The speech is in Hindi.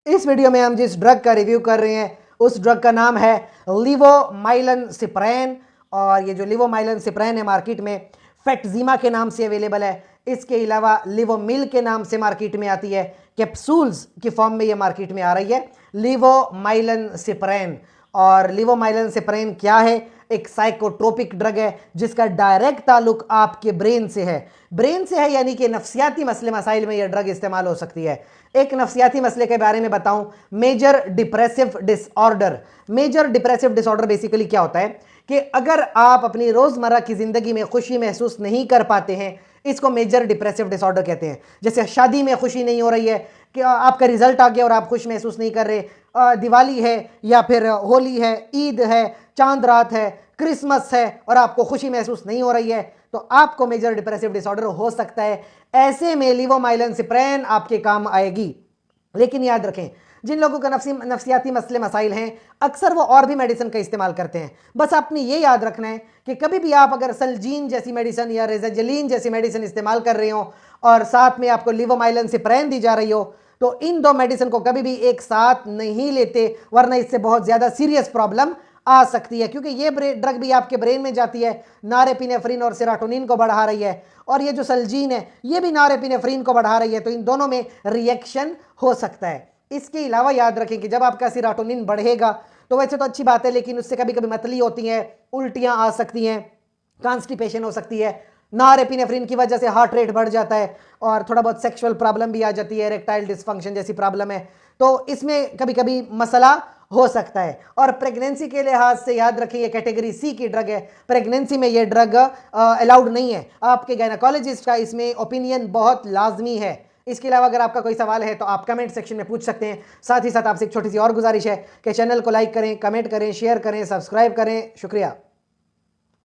इस वीडियो में हम जिस ड्रग का रिव्यू कर रहे हैं उस ड्रग का नाम है लिवोमाइलन सिप्रेन। और ये जो लिवोमाइलन सिप्रेन है मार्केट में फैक्टजीमा के नाम से अवेलेबल है। इसके अलावा लिवोमिल के नाम से मार्केट में आती है, कैप्सूल्स की फॉर्म में ये मार्केट में आ रही है लिवोमाइलन सिप्रेन। और लिवोमाइलन सिप्रेन क्या है? एक साइकोट्रोपिक ड्रग है जिसका डायरेक्ट ताल्लुक आपके ब्रेन से है। ब्रेन से है यानी कि नफ्सियाती मसले मसाइल में यह ड्रग इस्तेमाल हो सकती है। एक नफ्सियाती मसले के बारे में बताऊं, major depressive disorder. Major depressive disorder basically क्या होता है कि अगर आप अपनी रोजमर्रा की जिंदगी में खुशी महसूस नहीं कर पाते हैं, इसको मेजर डिप्रेसिव डिसऑर्डर कहते हैं। जैसे शादी में खुशी नहीं हो रही है कि आपका रिजल्ट आ गया और आप खुश महसूस नहीं कर रहे, दिवाली है या फिर होली है, ईद है, चांद रात है, क्रिसमस है और आपको खुशी महसूस नहीं हो रही है, तो आपको मेजर डिप्रेसिव डिसऑर्डर हो सकता है। ऐसे में लिवोमाइलन सिप्रेन आपके काम आएगी। लेकिन याद रखें, जिन लोगों का नफ्सियाती मसले मसाइल हैं अक्सर वो और भी मेडिसिन का इस्तेमाल करते हैं। बस आपने ये याद रखना है कि कभी भी आप अगर सलजीन जैसी मेडिसिन या रेजाजलीन जैसी मेडिसिन इस्तेमाल कर रहे हो और साथ में आपको लिवोमाइलन सिप्रेन दी जा रही हो, तो इन दो मेडिसिन को कभी भी एक साथ नहीं लेते, वरना इससे बहुत ज़्यादा सीरियस प्रॉब्लम आ सकती है। क्योंकि ये ड्रग भी आपके ब्रेन में जाती है, नॉरेपिनेफ्रिन और सेरोटोनिन को बढ़ा रही है, और ये जो सलजीन है ये भी नॉरेपिनेफ्रिन को बढ़ा रही है, तो इन दोनों में रिएक्शन हो सकता है। इसके अलावा याद रखें कि जब आपका सेरोटोनिन बढ़ेगा तो वैसे तो अच्छी बात है, लेकिन उससे कभी कभी मतली होती हैं, उल्टियां आ सकती हैं, कॉन्स्टिपेशन हो सकती है। नॉरेपिनेफ्रिन की वजह से हार्ट रेट बढ़ जाता है और थोड़ा बहुत सेक्सुअल प्रॉब्लम भी आ जाती है, इरेक्टाइल डिसफंक्शन जैसी प्रॉब्लम है, तो इसमें कभी कभी मसला हो सकता है। और प्रेगनेंसी के लिहाज से याद रखें ये कैटेगरी सी की ड्रग है। प्रेगनेंसी में ये ड्रग अलाउड नहीं है। आपके गायनेकोलॉजिस्ट का इसमें ओपिनियन बहुत लाजमी है। इसके अलावा अगर आपका कोई सवाल है तो आप कमेंट सेक्शन में पूछ सकते हैं। साथ ही साथ आपसे एक छोटी सी और गुजारिश है कि चैनल को लाइक करें, कमेंट करें, शेयर करें, सब्सक्राइब करें। शुक्रिया।